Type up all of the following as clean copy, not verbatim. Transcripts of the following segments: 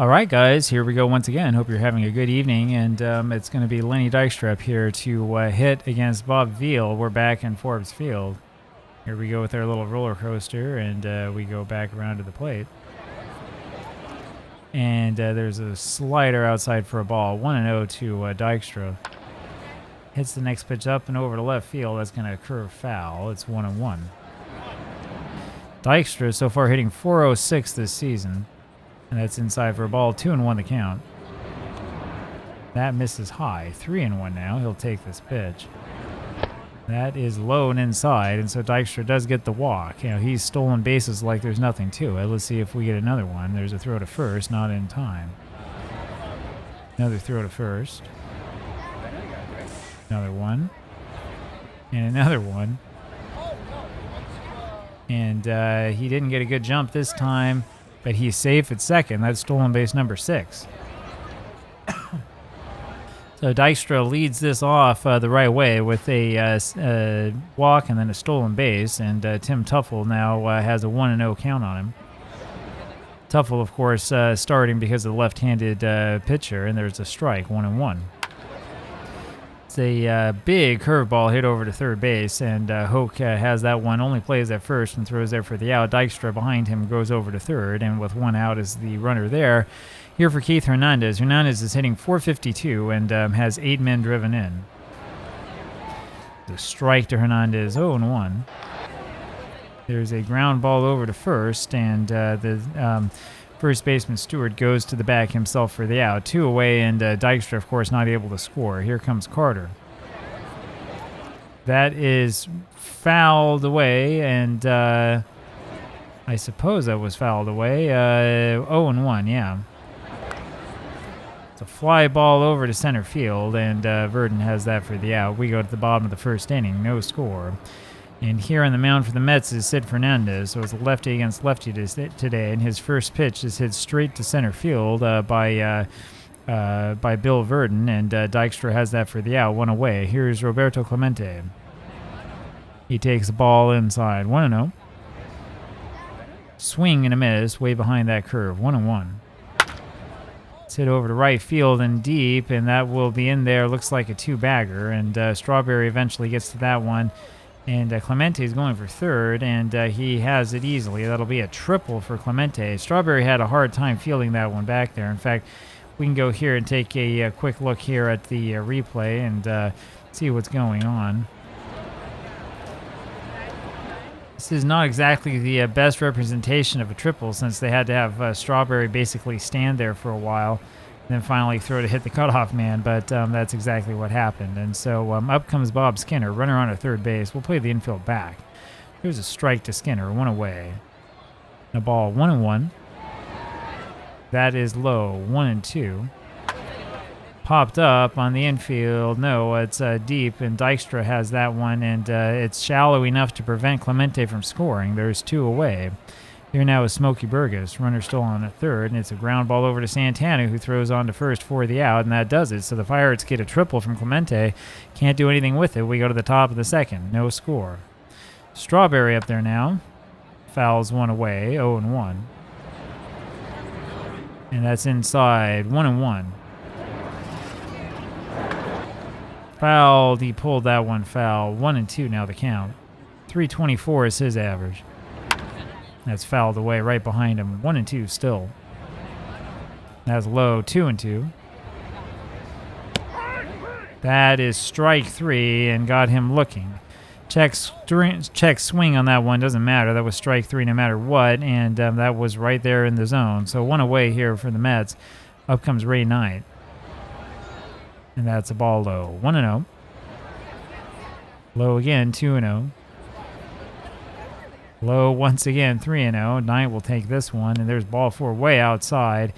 All right, guys, here we go once again. Hope you're having a good evening, and it's going to be Lenny Dykstra up here to hit against Bob Veale. We're back in Forbes Field. Here we go with our little roller coaster, and we go back around to the plate. And there's a slider outside for a ball. 1-0 to Dykstra. Hits the next pitch up and over to left field. That's going to curve foul. It's 1-1. Dykstra so far hitting .406 this season. And that's inside for a ball. 2-1 the count. That misses high. 3-1 now. He'll take this pitch. That is low and inside, and so Dykstra does get the walk. You know, he's stolen bases like there's nothing to it. Let's see if we get another one. There's a throw to first, not in time. Another throw to first. Another one. And another one. And he didn't get a good jump this time, but he's safe at second. That's stolen base number 6. So Dykstra leads this off the right way with a walk and then a stolen base, and Tim Tuffle now has a 1-0 count on him. Tuffle, of course, starting because of the left-handed pitcher, and there's a strike, 1-1. It's a big curveball hit over to third base, and Hoke has that one, only plays at first and throws there for the out. Dykstra behind him goes over to third, and with one out is the runner there. Here for Keith Hernandez. Hernandez is hitting .452 and has 8 men driven in. The strike to Hernandez, 0-1. There's a ground ball over to first, and the first baseman Stewart goes to the back himself for the out. 2 away, and Dykstra, of course, not able to score. Here comes Carter. That is fouled away, and I suppose that was fouled away. 0-1, yeah. It's a fly ball over to center field, and Verdon has that for the out. We go to the bottom of the first inning, no score. And here on the mound for the Mets is Sid Fernandez. So it's lefty against lefty today, and his first pitch is hit straight to center field by Bill Verdon, and Dykstra has that for the out, 1 away. Here's Roberto Clemente. He takes the ball inside, 1-0. Swing and a miss, way behind that curve, 1-1. It's hit over to right field and deep, and that will be in there. Looks like a 2-bagger, and Strawberry eventually gets to that one. And Clemente is going for third, and he has it easily. That'll be a triple for Clemente. Strawberry had a hard time fielding that one back there. In fact, we can go here and take a quick look here at the replay and see what's going on. This is not exactly the best representation of a triple, since they had to have Strawberry basically stand there for a while and then finally throw to hit the cutoff man, but that's exactly what happened. And so up comes Bob Skinner, runner on at third base. We'll play the infield back. Here's a strike to Skinner, 1 away. The ball, 1-1. That is low, 1-2. Popped up on the infield. No, it's deep, and Dykstra has that one, and it's shallow enough to prevent Clemente from scoring. There's 2 away. Here now is Smokey Burgess. Runner still on at third, and it's a ground ball over to Santana, who throws on to first for the out, and that does it. So the Pirates get a triple from Clemente. Can't do anything with it. We go to the top of the second. No score. Strawberry up there now. Fouls 1 away, 0-1. And that's inside, 1-1. Fouled. He pulled that one foul. 1-2 now the count. 324 is his average. That's fouled away right behind him. 1-2 still. That's low. 2-2. That is strike 3 and got him looking. Check swing on that one. Doesn't matter. That was strike 3 no matter what. And that was right there in the zone. So 1 away here for the Mets. Up comes Ray Knight. And that's a ball low. 1-0. Low again. 2-0. Low once again, 3-0. Knight will take this one, and there's ball 4 way outside.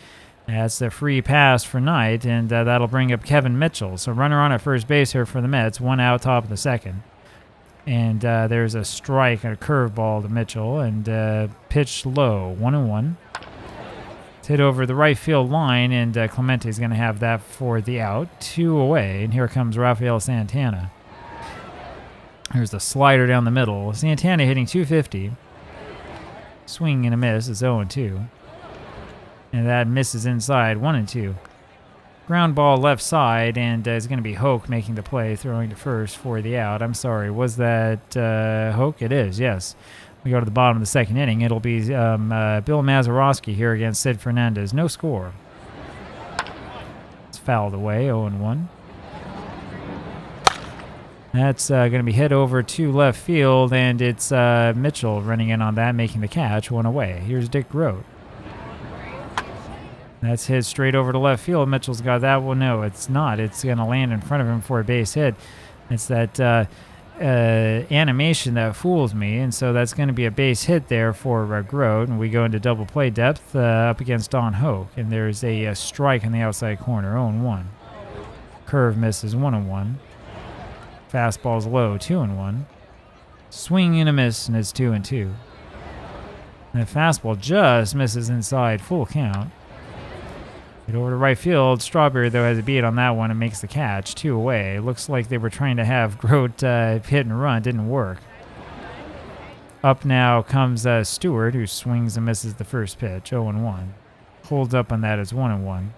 That's the free pass for Knight, and that'll bring up Kevin Mitchell. So runner on at first base here for the Mets, 1 out, top of the second. And there's a strike and a curveball to Mitchell, and pitched low, 1-1. It's hit over the right field line, and Clemente's going to have that for the out. 2 away, and here comes Rafael Santana. Here's the slider down the middle. Santana hitting .250. Swing and a miss. It's 0-2. And that misses inside, 1 and 2. Ground ball left side, and it's going to be Hoke making the play, throwing to first for the out. I'm sorry, was that Hoke? It is, yes. We go to the bottom of the second inning. It'll be Bill Mazeroski here against Sid Fernandez. No score. It's fouled away, 0-1. That's going to be hit over to left field, and it's Mitchell running in on that, making the catch, 1 away. Here's Dick Grote. That's hit straight over to left field. Mitchell's got that one. No, it's not. It's going to land in front of him for a base hit. It's that animation that fools me, and so that's going to be a base hit there for Grote, and we go into double play depth up against Don Hoke, and there's a strike in the outside corner, 0-1. Curve misses, 1-1. Fastball's low, 2-1. Swing and a miss, and it's 2-2. And the fastball just misses inside, full count. Get over to right field. Strawberry, though, has a beat on that one and makes the catch. 2 away. Looks like they were trying to have Grote hit and run. Didn't work. Up now comes Stewart, who swings and misses the first pitch. 0-1. Holds up on that as 1-1.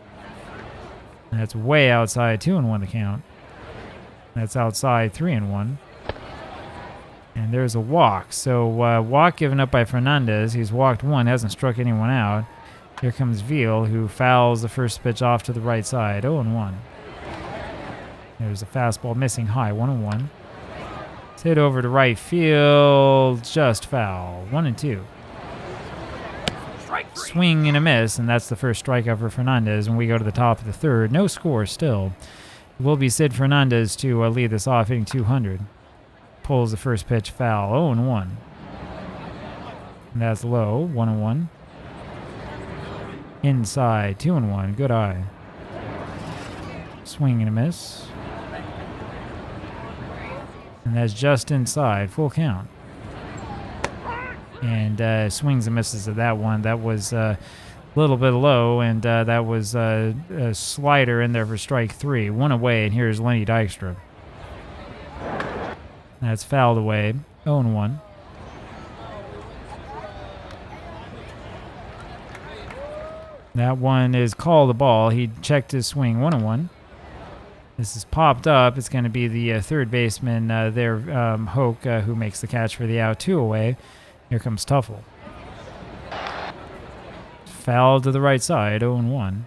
That's way outside. 2-1 the count. That's outside. 3-1. And there's a walk. So walk given up by Fernandez. He's walked 1, hasn't struck anyone out. Here comes Veale, who fouls the first pitch off to the right side. 0-1. There's a fastball missing high. 1-1. It's hit over to right field. Just foul. 1-2. Swing and a miss, and that's the first strikeout for Fernandez. When we go to the top of the third, no score still. It will be Sid Fernandez to lead this off, hitting 200. Pulls the first pitch foul. 0-1. And that's low. 1-1. Inside, 2-1. Good eye. Swing and a miss. And that's just inside. Full count. And swings and misses of that one. That was a little bit low, and that was a slider in there for strike 3. 1 away, and here's Lenny Dykstra. That's fouled away. 0-1. That one is called the ball. He checked his swing. 1-1. This is popped up. It's going to be the third baseman there, Hoke, who makes the catch for the out. 2 away. Here comes Tuffle. Foul to the right side. 0-1.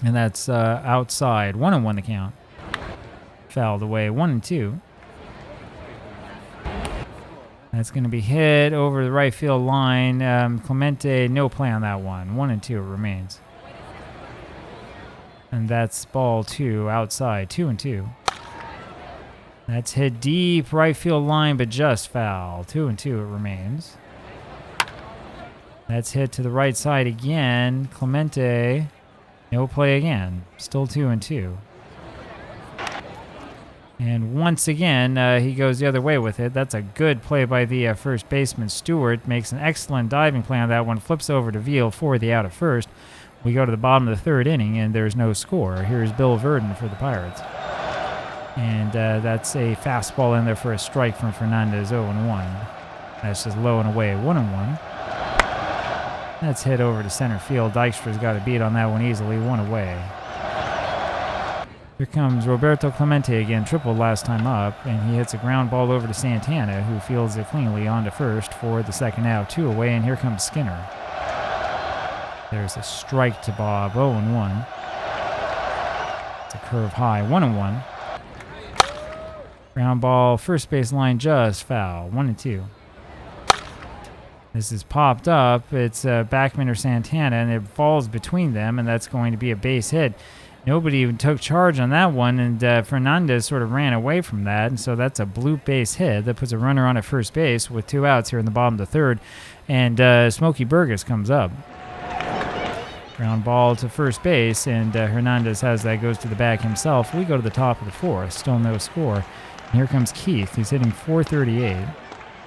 And that's outside. 1-1 the count. Fouled away. 1-2. That's going to be hit over the right field line. Clemente, no play on that one. 1-2 it remains. And that's ball 2 outside. 2-2. That's hit deep right field line, but just foul. 2-2 it remains. That's hit to the right side again. Clemente, no play again. Still 2-2. And once again, he goes the other way with it. That's a good play by the first baseman. Stewart makes an excellent diving play on that one. Flips over to Veale for the out at first. We go to the bottom of the third inning, and there's no score. Here's Bill Verdon for the Pirates. And that's a fastball in there for a strike from Fernandez. 0-1. That's just low and away. 1-1. That's hit over to center field. Dykstra's got a beat on that one easily. 1 away. Here comes Roberto Clemente again, tripled last time up, and he hits a ground ball over to Santana, who fields it cleanly onto first for the second out. 2 away, and here comes Skinner. There's a strike to Bob. 0-1. It's a curve high. 1-1. Ground ball, first base line, just foul. 1-2. This is popped up. It's Backman or Santana, and it falls between them, and that's going to be a base hit. Nobody even took charge on that one, and Fernandez sort of ran away from that, and so that's a bloop base hit that puts a runner on at first base with 2 outs here in the bottom of the third, and Smokey Burgess comes up. Ground ball to first base, and Hernandez has that, goes to the bag himself. We go to the top of the fourth, still no score. And here comes Keith, who's hitting .438.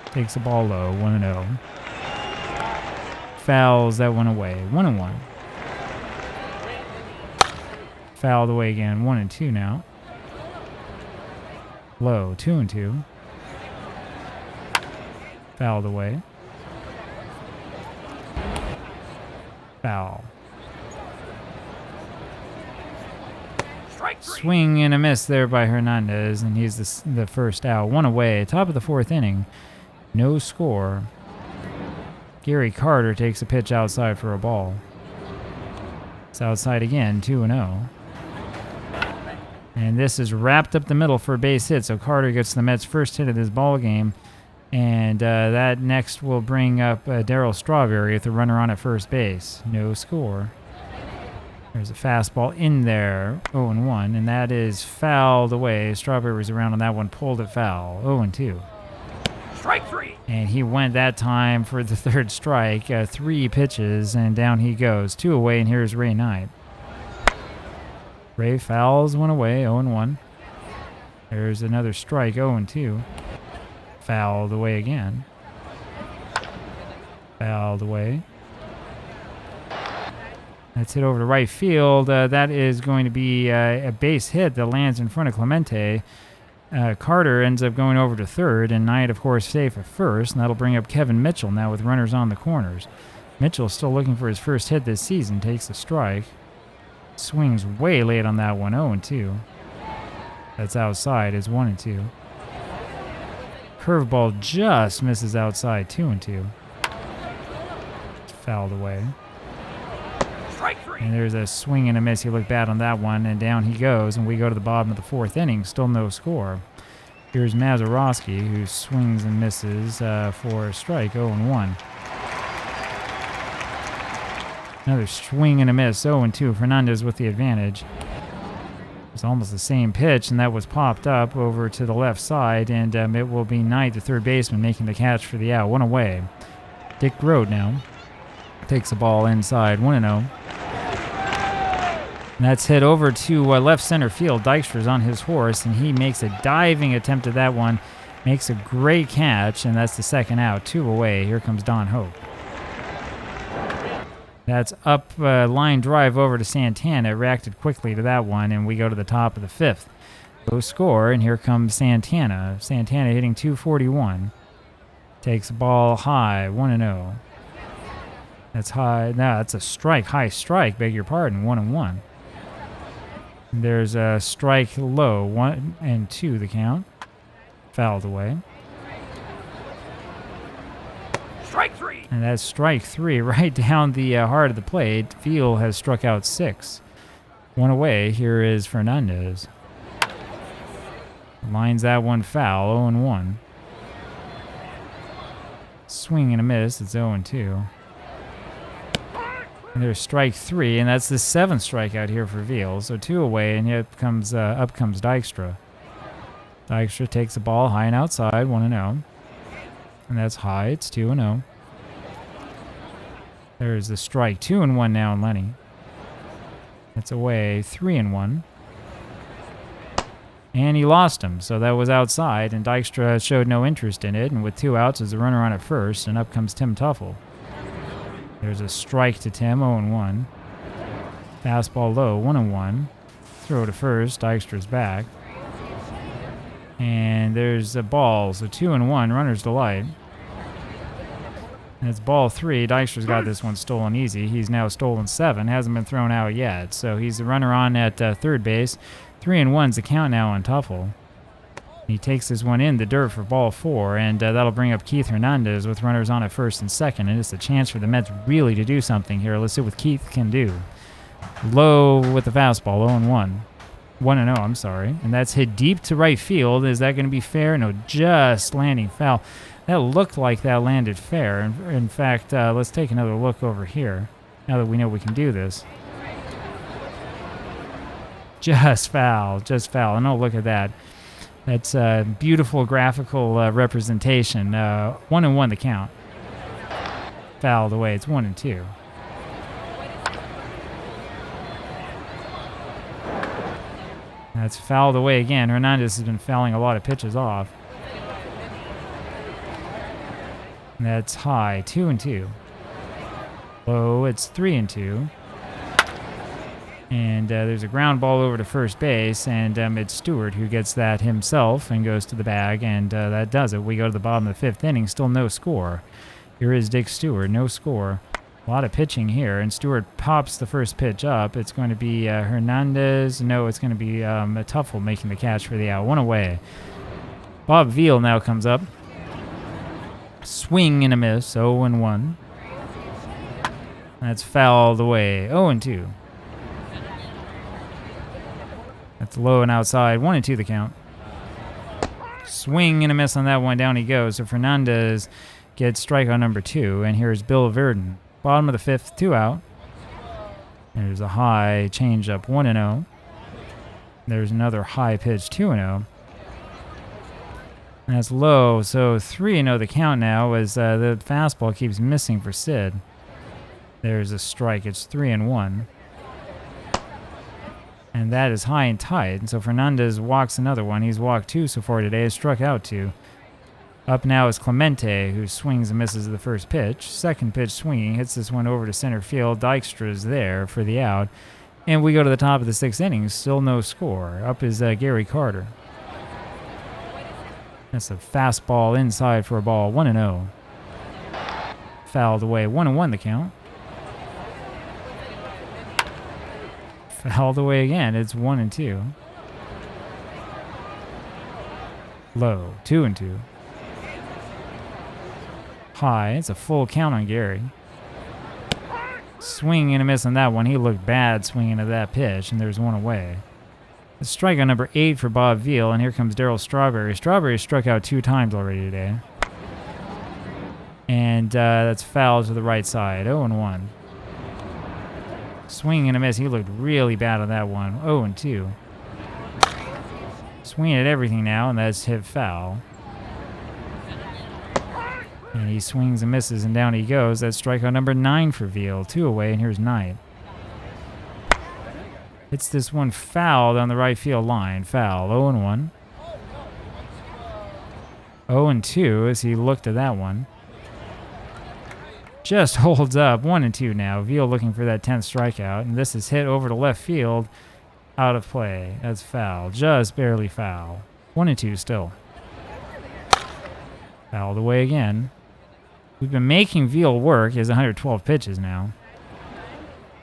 Takes the ball low, 1-0. Fouls that one away, 1-1. Fouled away again, 1-2 now. Low, 2-2. Fouled away. Foul. Swing and a miss there by Hernandez, and he's the first out. One away. Top of the fourth inning. No score. Gary Carter takes a pitch outside for a ball. It's outside again, 2-0. And this is wrapped up the middle for a base hit, so Carter gets the Mets' first hit of this ball game. And that next will bring up Darryl Strawberry with a runner on at first base. No score. There's a fastball in there, 0-1, and that is fouled away. Strawberry was around on that one, pulled it foul, 0-2. Strike three. And he went that time for the third strike, 3 pitches, and down he goes. 2 away, and here's Ray Knight. Ray fouls one away, 0-1. There's another strike, 0-2. Fouled away again. Fouled away. That's hit over to right field. That is going to be a base hit that lands in front of Clemente. Carter ends up going over to third, and Knight, of course, safe at first. And that'll bring up Kevin Mitchell now with runners on the corners. Mitchell still looking for his first hit this season. Takes a strike. Swings way late on that one, 0-2. That's outside. It's 1-2. Curveball just misses outside, 2-2. It's fouled away. And there's a swing and a miss. He looked bad on that one, and down he goes, and we go to the bottom of the fourth inning. Still no score. Here's Mazeroski, who swings and misses for a strike, 0-1. Another swing and a miss, 0-2. Fernandez with the advantage. It's almost the same pitch, and that was popped up over to the left side, and it will be Knight, the third baseman, making the catch for the out. 1 away. Dick Rode now takes the ball inside, 1-0. And that's hit over to left center field. Dykstra's on his horse, and he makes a diving attempt at that one. Makes a great catch, and that's the second out. 2 away. Here comes Don Hope. That's up line drive over to Santana. Reacted quickly to that one, and we go to the top of the fifth. Go score, and here comes Santana. Santana hitting .241. Takes the ball high, 1-0. That's high. No, that's a strike. High strike, beg your pardon, 1-1. There's a strike low, 1-2 the count. Fouled away. Strike three. And that's strike 3 right down the heart of the plate. Veale has struck out 6. 1 away. Here is Fernandez. Lines that one foul, 0-1. Swing and a miss. It's 0-2. And there's strike 3, and that's the 7th strikeout here for Veale. So 2 away, and up comes Dykstra. Dykstra takes the ball high and outside, 1-0. And that's high. It's 2-0. There's the strike. 2-1 now in Lenny. That's away. 3-1. And he lost him, so that was outside, and Dykstra showed no interest in it. And with 2 outs, there's a runner on at first, and up comes Tim Tuffle. There's a strike to Tim, 0-1. Fastball low, 1-1. Throw to first. Dykstra's back. And there's a ball, so 2-1, runner's delight. And it's ball 3. Dykstra's got this one stolen easy. He's now stolen 7, hasn't been thrown out yet. So he's the runner on at third base. 3-1's the count now on Tuffle. He takes this one in the dirt for ball 4, and that'll bring up Keith Hernandez with runners on at first and second. And it's a chance for the Mets really to do something here. Let's see what Keith can do. Low with the fastball, 0-1. 1-0, I'm sorry. And that's hit deep to right field. Is that going to be fair? No, just landing foul. That looked like that landed fair. In fact, let's take another look over here, now that we know we can do this. Just foul, just foul. And oh, look at that. That's a beautiful graphical representation. 1-1 the count. Fouled away. It's 1-2. That's fouled away again. Hernandez has been fouling a lot of pitches off. That's high. 2-2. Low. It's 3-2. And there's a ground ball over to first base, and it's Stewart who gets that himself and goes to the bag, and that does it. We go to the bottom of the 5th inning, still no score. Here is Dick Stewart, no score. A lot of pitching here, and Stewart pops the first pitch up. It's going to be Hernandez. No, it's going to be Tuffle making the catch for the out. 1 away. Bob Veale now comes up. Swing and a miss. 0-1. That's fouled away. 0-2. That's low and outside. 1-2 the count. Swing and a miss on that one. Down he goes. So Fernandez gets strikeout number 2. And here's Bill Verdon. Bottom of the 5th, 2 out. There's a high changeup, 1-0. There's another high pitch, 2-0. That's low, so 3-0 the count now as the fastball keeps missing for Sid. There's a strike, it's 3-1. And that is high and tight. And so Fernandez walks another one. He's walked 2 so far today, has struck out 2. Up now is Clemente, who swings and misses the first pitch. Second pitch swinging, hits this one over to center field. Dykstra's there for the out. And we go to the top of the 6th inning, still no score. Up is Gary Carter. That's a fastball inside for a ball, 1-0. Fouled away, 1-1 the count. Fouled away again, it's 1-2. Low, 2-2. High, it's a full count on Gary. Swing and a miss on that one. He looked bad swinging at that pitch, and there's 1 away. The strikeout number 8 for Bob Veale, and here comes Darryl Strawberry. Strawberry struck out 2 times already today. And that's fouled to the right side, 0-1. Swing and a miss. He looked really bad on that one, 0-2. Swinging at everything now, and that's hit foul. And he swings and misses, and down he goes. That's strikeout number 9 for Veale. 2 away, and here's Knight. Hits this one fouled on the right field line. Foul, 0-1. 0-2 as he looked at that one. Just holds up, 1-2 now. Veale looking for that 10th strikeout, and this is hit over to left field. Out of play. That's foul. Just barely foul. 1-2 still. Fouled away again. We've been making Veale work. He has 112 pitches now.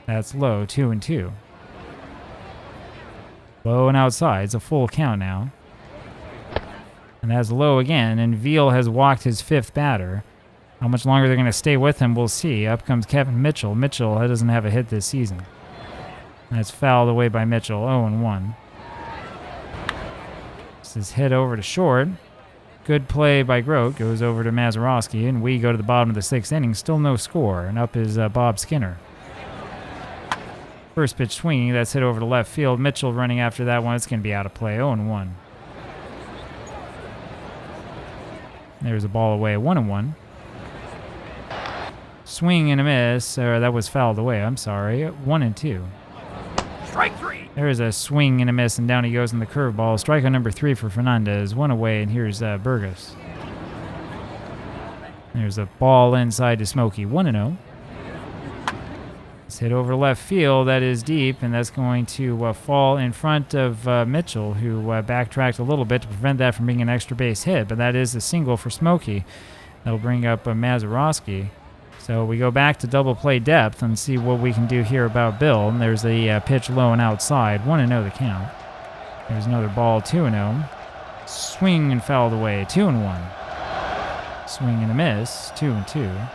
That's low, 2-2. Low and outside. It's a full count now. And that's low again, and Veale has walked his 5th batter. How much longer they're going to stay with him, we'll see. Up comes Kevin Mitchell. Mitchell doesn't have a hit this season. And that's fouled away by Mitchell, 0-1. This is hit over to short. Good play by Grote. Goes over to Mazeroski, and we go to the bottom of the 6th inning. Still no score, and up is Bob Skinner. First pitch swinging. That's hit over to left field. Mitchell running after that one. It's going to be out of play, 0-1. There's a ball away, 1-1. Swing and a miss. That was fouled away. I'm sorry. 1-2. Strike 3. There's a swing and a miss, and down he goes in the curveball. Strikeout number 3 for Fernandez. 1 away, and here's Burgess. There's a ball inside to Smokey. 1-0. It's hit over left field. That is deep, and that's going to fall in front of Mitchell, who backtracked a little bit to prevent that from being an extra base hit. But that is a single for Smokey. That'll bring up Mazeroski. So we go back to double play depth and see what we can do here about Bill. And there's a pitch low and outside. 1-0 the count. There's another ball, 2-0. Swing and fouled away, 2-1. Swing and a miss, 2-2.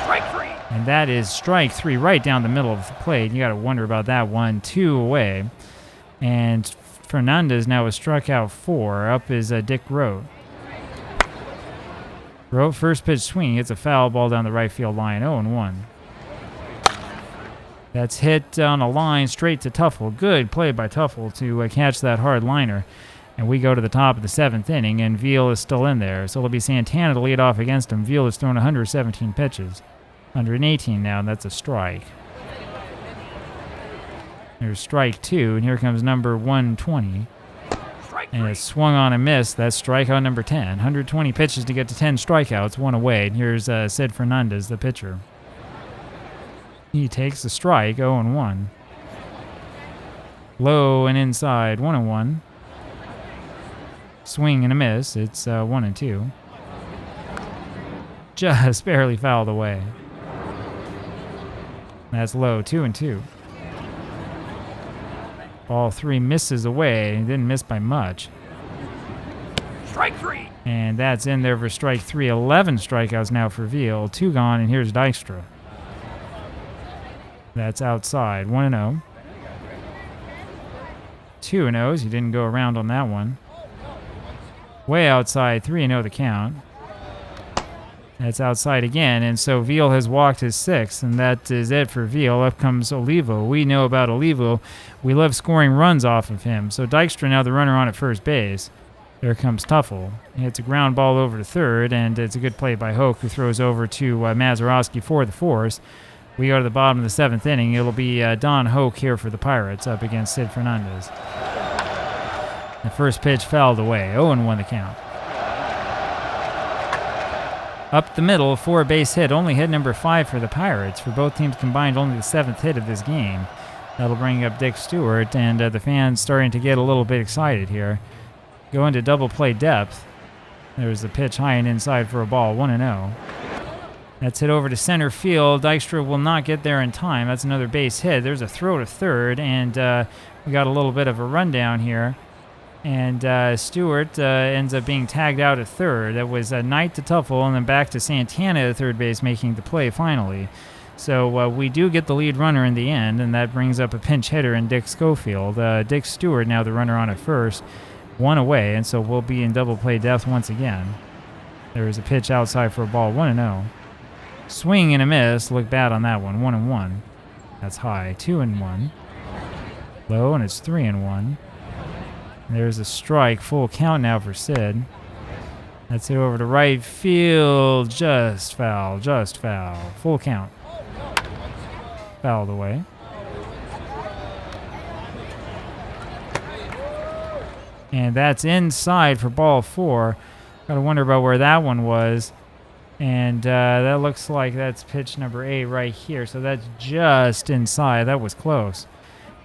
Strike 3. And that is strike 3 right down the middle of the plate. You got to wonder about that one. 2 away. And Fernandez now has struck out 4. Up is Dick Rote. Rote, first pitch swing, hits a foul ball down the right field line, 0-1. That's hit on a line straight to Tuffle. Good play by Tuffle to catch that hard liner. And we go to the top of the 7th inning, and Veale is still in there. So it'll be Santana to lead off against him. Veale has thrown 117 pitches. 118 now, and that's a strike. There's strike 2, and here comes number 120. And it's swung on and missed. That's strikeout number 10. 120 pitches to get to 10 strikeouts, 1 away. And here's Sid Fernandez, the pitcher. He takes the strike, 0-1. Low and inside, 1-1. Swing and a miss. It's 1-2. Just barely fouled away. That's low, 2-2. Ball 3 misses away. Didn't miss by much. Strike 3. And that's in there for strike 3. 11 strikeouts now for Veale. 2 gone, and here's Dykstra. That's outside. 1-0. 2-0s. He didn't go around on that one. Way outside. 3-0 the count. That's outside again, and so Veale has walked his 6th, and that is it for Veale. Up comes Olivo. We know about Olivo. We love scoring runs off of him. So Dykstra now the runner on at first base. There comes Tuffle. He hits a ground ball over to third, and it's a good play by Hoke, who throws over to Mazeroski for the force. We go to the bottom of the 7th inning. It'll be Don Hoke here for the Pirates up against Sid Fernandez. The first pitch fouled away. 0-1 the count. Up the middle, 4-base hit, only hit number 5 for the Pirates. For both teams combined, only the 7th hit of this game. That'll bring up Dick Stewart, and the fans starting to get a little bit excited here. Go into double play depth. There's the pitch high and inside for a ball, 1-0. That's hit over to center field. Dykstra will not get there in time. That's another base hit. There's a throw to third, and we got a little bit of a rundown here. And Stewart ends up being tagged out at third. That was Knight to Tuffle, and then back to Santana at third base, making the play finally. So we do get the lead runner in the end, and that brings up a pinch hitter in Dick Schofield. Dick Stewart now the runner on at first, 1 away, and so we'll be in double play depth once again. There is a pitch outside for a ball, 1-0. Swing and a miss. Look bad on that one, 1-1. That's high, 2-1. Low, and it's 3-1. There's a strike, full count now for Sid. That's it over to right field. Just foul, just foul. Full count. Fouled away. And that's inside for ball 4. Gotta wonder about where that one was. And that looks like that's pitch number 8 right here. So that's just inside. That was close.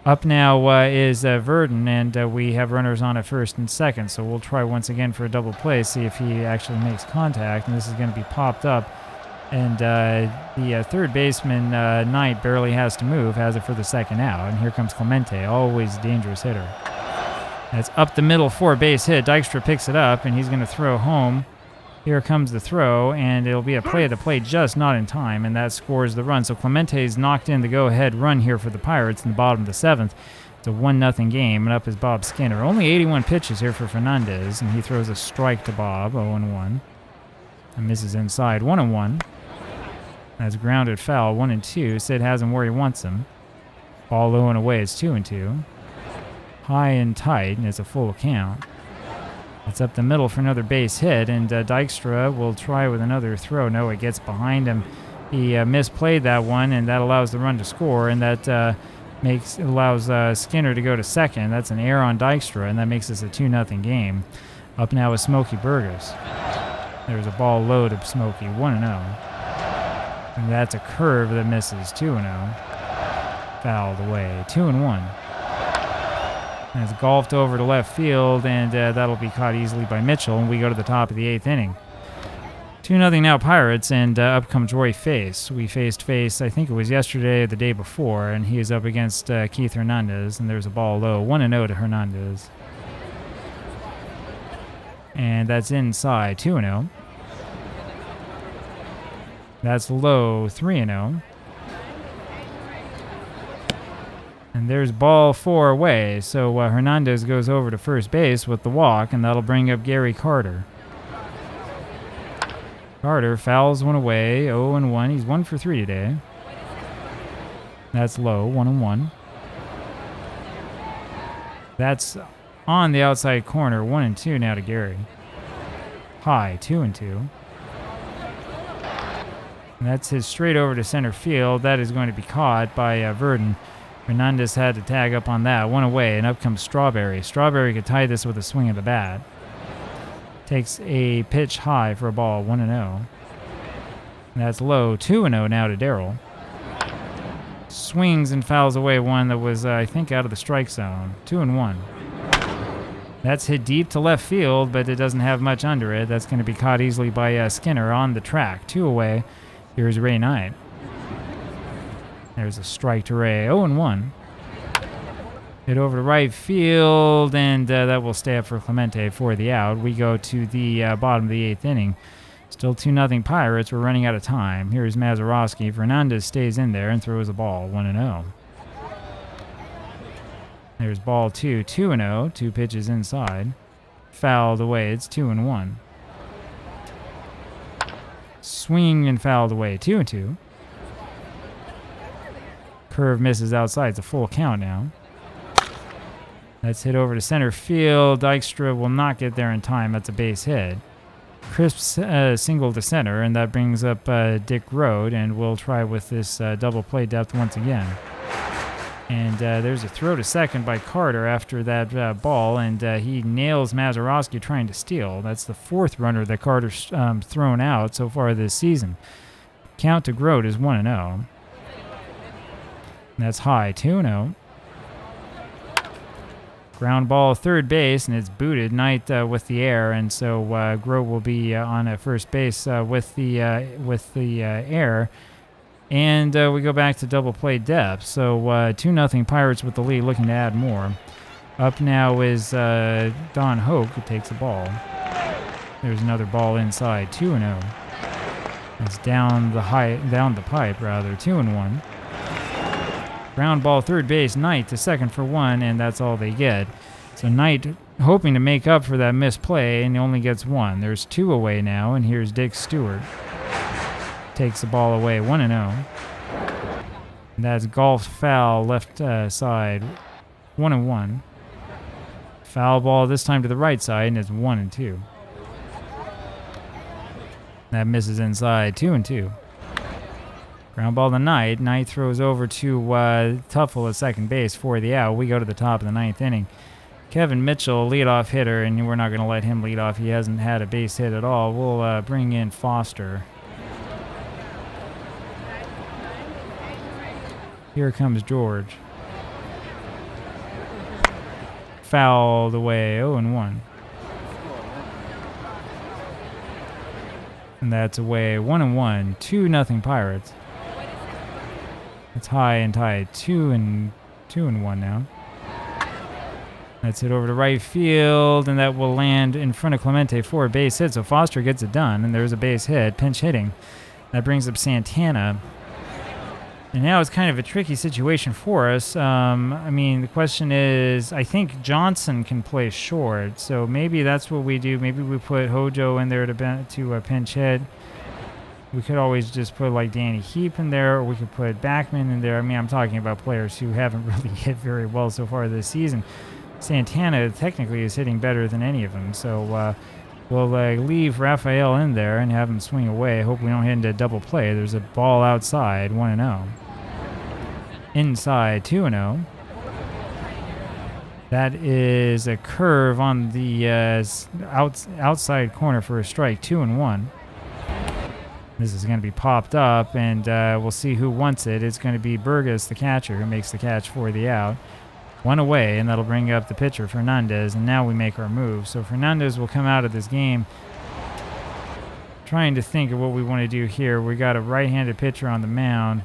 Up now is Verdon, and we have runners on at first and second, so we'll try once again for a double play, see if he actually makes contact, and this is going to be popped up, and the third baseman, Knight, barely has to move, has it for the second out, and here comes Clemente, always a dangerous hitter. That's up the middle, 4-base hit. Dykstra picks it up, and he's going to throw home. Here comes the throw, and it'll be a play to play just not in time, and that scores the run. So Clemente's knocked in the go-ahead run here for the Pirates in the bottom of the 7th. It's a 1-0 game, and up is Bob Skinner. Only 81 pitches here for Fernandez, and he throws a strike to Bob, 0-1. And misses inside, 1-1. That's grounded foul, 1-2. Sid has him where he wants him. Ball low and away, it's 2-2. High and tight, and it's a full count. It's up the middle for another base hit, and Dykstra will try with another throw. No, it gets behind him. He misplayed that one, and that allows the run to score, and that allows Skinner to go to second. That's an error on Dykstra, and that makes this a 2-0 game. Up now is Smokey Burgess. There's a ball low to Smokey, 1-0. And that's a curve that misses, 2-0. Fouled away, 2-1. And it's golfed over to left field, and that'll be caught easily by Mitchell, and we go to the top of the 8th inning. 2-0 now Pirates, and up comes Roy Face. We faced Face, I think it was yesterday or the day before, and he is up against Keith Hernandez, and there's a ball low, 1-0 to Hernandez. And that's inside, 2-0. That's low, 3-0. And there's ball 4 away, so Hernandez goes over to first base with the walk, and that'll bring up Gary Carter. Carter fouls one away, 0-1. He's 1 for 3 today. That's low, 1-1. That's on the outside corner, 1-2 now to Gary. High, 2-2. And that's his straight over to center field. That is going to be caught by Verdon. Hernandez had to tag up on that. 1 away, and up comes Strawberry. Strawberry could tie this with a swing of the bat. Takes a pitch high for a ball, 1-0. And that's low, 2-0 now to Darrell. Swings and fouls away one that was, I think, out of the strike zone. 2-1. That's hit deep to left field, but it doesn't have much under it. That's going to be caught easily by Skinner on the track. 2 away. Here's Ray Knight. There's a strike to Ray. 0-1. Hit over to right field, and that will stay up for Clemente for the out. We go to the bottom of the 8th inning. Still 2-0 Pirates. We're running out of time. Here's Mazeroski. Fernandez stays in there and throws a ball. 1-0. There's ball 2. 2-0. 2 pitches inside. Fouled away. It's 2-1. Swing and fouled away. 2-2. Curve misses outside. It's a full count now. That's hit over to center field. Dykstra will not get there in time. That's a base hit. Crisp single to center, and that brings up Dick Rode, and we'll try with this double play depth once again. And there's a throw to second by Carter after that ball, and he nails Mazeroski trying to steal. That's the 4th runner that Carter's thrown out so far this season. Count to Grote is 1-0. That's high, 2-0. Ground ball third base, and it's booted. Knight with the air, and so Grote will be on first base with the air. And we go back to double play depth. So 2-0 Pirates with the lead, looking to add more. Up now is Don Hoke, who takes a ball. There's another ball inside, 2-0. It's down the pipe rather, 2-1. Ground ball third base, Knight to second for 1, and that's all they get. So Knight hoping to make up for that missed play, and he only gets 1. There's 2 away now, and here's Dick Stewart. Takes the ball away, 1-0. That's golf foul left side, 1-1. Foul ball this time to the right side, and it's 1-2. That misses inside, 2-2. Ground ball to Knight. Knight throws over to Tuffle at second base for the out. We go to the top of the 9th inning. Kevin Mitchell, leadoff hitter, and we're not going to let him lead off. He hasn't had a base hit at all. We'll bring in Foster. Here comes George. Fouled away, 0-1. And that's away, 1-1, 2-0 Pirates. It's high and tied, 2-1 now. That's hit over to right field, and that will land in front of Clemente for a base hit. So Foster gets it done, and there's a base hit, pinch hitting. That brings up Santana. And now it's kind of a tricky situation for us. I mean, the question is, I think Johnson can play short, so maybe that's what we do. Maybe we put Hojo in there to pinch hit. We could always just put like Danny Heap in there, or we could put Backman in there. I mean, I'm talking about players who haven't really hit very well so far this season. Santana technically is hitting better than any of them, so we'll leave Raphael in there and have him swing away. Hope we don't hit into a double play. There's a ball outside, 1-0. Inside, 2-0. That is a curve on the outside corner for a strike, 2-1. This is going to be popped up, and we'll see who wants it. It's going to be Burgess, the catcher, who makes the catch for the out. 1 away, and that'll bring up the pitcher, Fernandez, and now we make our move. So Fernandez will come out of this game trying to think of what we want to do here. We got a right-handed pitcher on the mound.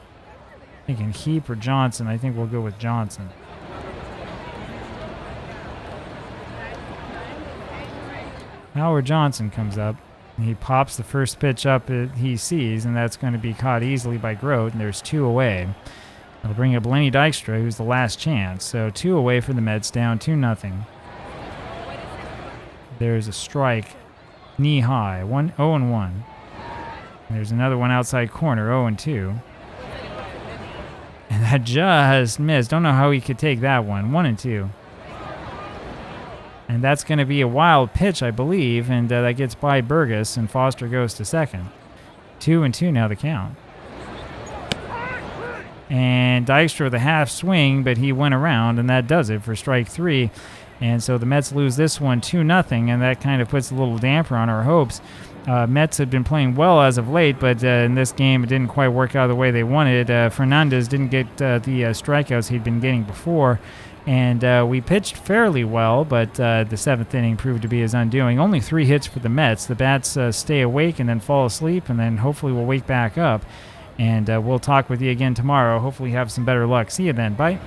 Thinking Heap or Johnson. I think we'll go with Johnson. Howard Johnson comes up. He pops the first pitch up he sees, and that's going to be caught easily by Grote, and there's 2 away. That'll bring up Lenny Dykstra, who's the last chance. So 2 away for the Mets, down 2-0. There's a strike, knee high, 0-1. There's another one outside corner, 0-2. And that just missed. Don't know how he could take that one, 1-2. And that's going to be a wild pitch, I believe, and that gets by Burgess, and Foster goes to second. 2-2 now the count. And Dykstra with a half swing, but he went around, and that does it for strike 3. And so the Mets lose this one 2-0, and that kind of puts a little damper on our hopes. Mets had been playing well as of late, but in this game it didn't quite work out the way they wanted. Fernandez didn't get the strikeouts he'd been getting before. And we pitched fairly well, but the 7th inning proved to be his undoing. Only 3 hits for the Mets. The bats stay awake and then fall asleep, and then hopefully will wake back up. And we'll talk with you again tomorrow. Hopefully have some better luck. See you then. Bye.